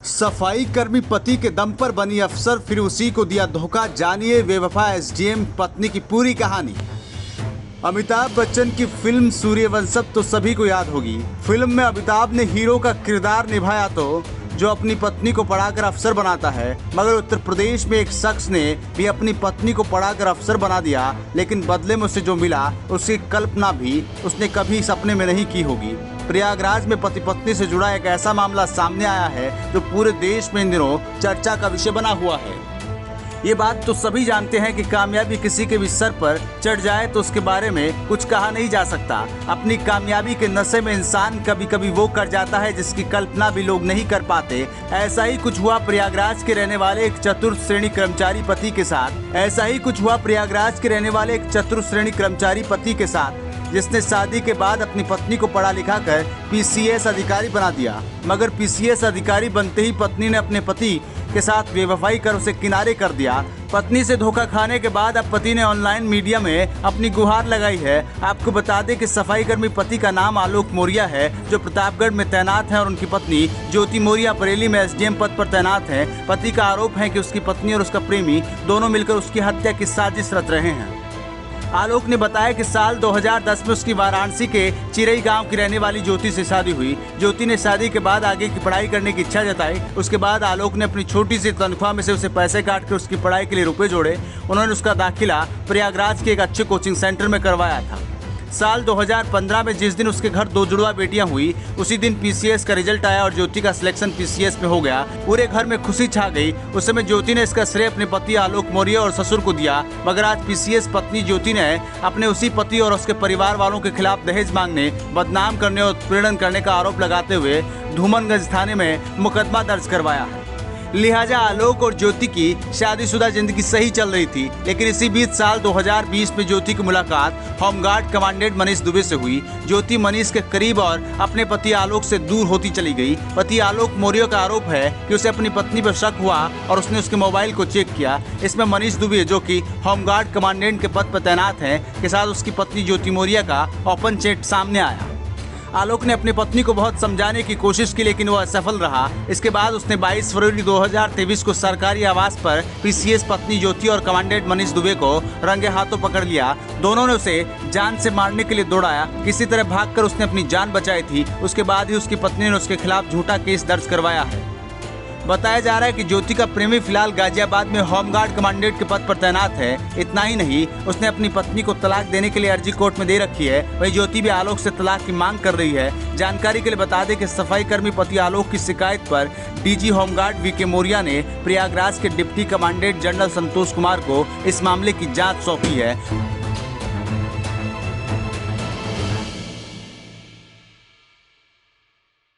सफाई कर्मी पति के दम पर बनी अफसर, फिर उसी को दिया धोखा। जानिए बेवफा एसडीएम पत्नी की पूरी कहानी। अमिताभ बच्चन की फिल्म सूर्यवंशम तो सभी को याद होगी। फिल्म में अमिताभ ने हीरो का किरदार निभाया तो जो अपनी पत्नी को पढ़ाकर अफसर बनाता है, मगर उत्तर प्रदेश में एक शख्स ने भी अपनी पत्नी को पढ़ाकर अफसर बना दिया, लेकिन बदले में उसे जो मिला उसकी कल्पना भी उसने कभी सपने में नहीं की होगी। प्रयागराज में पति पत्नी से जुड़ा एक ऐसा मामला सामने आया है जो पूरे देश में इन दिनों चर्चा का विषय बना हुआ है। ये बात तो सभी जानते हैं कि कामयाबी किसी के भी सर पर चढ़ जाए तो उसके बारे में कुछ कहा नहीं जा सकता। अपनी कामयाबी के नशे में इंसान कभी कभी वो कर जाता है जिसकी कल्पना भी लोग नहीं कर पाते। ऐसा ही कुछ हुआ प्रयागराज के रहने वाले एक चतुर्थ श्रेणी कर्मचारी पति के साथ जिसने शादी के बाद अपनी पत्नी को पढ़ा लिखा कर पीसीएस अधिकारी बना दिया। मगर पीसीएस अधिकारी बनते ही पत्नी ने अपने पति के साथ बेवफाई कर उसे किनारे कर दिया। पत्नी से धोखा खाने के बाद अब पति ने ऑनलाइन मीडिया में अपनी गुहार लगाई है। आपको बता दें कि सफाई कर्मी पति का नाम आलोक मौर्य है, जो प्रतापगढ़ में तैनात है, और उनकी पत्नी ज्योति मौर्य बरेली में एसडीएम पद पर तैनात है। पति का आरोप है कि उसकी पत्नी और उसका प्रेमी दोनों मिलकर उसकी हत्या की साजिश रच रहे हैं। आलोक ने बताया कि साल 2010 में उसकी वाराणसी के चिरई गांव की रहने वाली ज्योति से शादी हुई। ज्योति ने शादी के बाद आगे की पढ़ाई करने की इच्छा जताई। उसके बाद आलोक ने अपनी छोटी सी तनख्वाह में से उसे पैसे काट कर उसकी पढ़ाई के लिए रुपए जोड़े। उन्होंने उसका दाखिला प्रयागराज के एक अच्छे कोचिंग सेंटर में करवाया था। साल 2015 में जिस दिन उसके घर 2 जुड़वा बेटियां हुई, उसी दिन पीसीएस का रिजल्ट आया और ज्योति का सिलेक्शन पीसीएस में हो गया। पूरे घर में खुशी छा गई। उस समय ज्योति ने इसका श्रेय अपने पति आलोक मौर्य और ससुर को दिया। मगर आज पीसीएस पत्नी ज्योति ने अपने उसी पति और उसके परिवार वालों के खिलाफ दहेज मांगने, बदनाम करने और उत्पीड़न करने का आरोप लगाते हुए धूमनगंज थाने में मुकदमा दर्ज करवाया है। लिहाजा आलोक और ज्योति की शादीशुदा जिंदगी सही चल रही थी, लेकिन इसी बीच साल 2020 में ज्योति की मुलाकात होमगार्ड कमांडेंट मनीष दुबे से हुई। ज्योति मनीष के करीब और अपने पति आलोक से दूर होती चली गई। पति आलोक मौर्य का आरोप है कि उसे अपनी पत्नी पर शक हुआ और उसने उसके मोबाइल को चेक किया। इसमें मनीष दुबे, जो कि होमगार्ड कमांडेंट के पद पर तैनात हैं, के साथ उसकी पत्नी ज्योति मौर्य का ओपन चैट सामने आया। आलोक ने अपनी पत्नी को बहुत समझाने की कोशिश की, लेकिन वो असफल रहा। इसके बाद उसने 22 फरवरी 2023 को सरकारी आवास पर पीसीएस पत्नी ज्योति और कमांडेंट मनीष दुबे को रंगे हाथों पकड़ लिया। दोनों ने उसे जान से मारने के लिए दौड़ाया। किसी तरह भागकर उसने अपनी जान बचाई थी। उसके बाद ही उसकी पत्नी ने उसके खिलाफ झूठा केस दर्ज करवाया है। बताया जा रहा है कि ज्योति का प्रेमी फिलहाल गाजियाबाद में होमगार्ड कमांडेंट के पद पर तैनात है। इतना ही नहीं, उसने अपनी पत्नी को तलाक देने के लिए अर्जी कोर्ट में दे रखी है। वहीं ज्योति भी आलोक से तलाक की मांग कर रही है। जानकारी के लिए बता दें कि सफाई कर्मी पति आलोक की शिकायत पर डीजी होमगार्ड वीके मौर्य ने प्रयागराज के deputy commandant general Santosh Kumar को इस मामले की जाँच सौंपी है।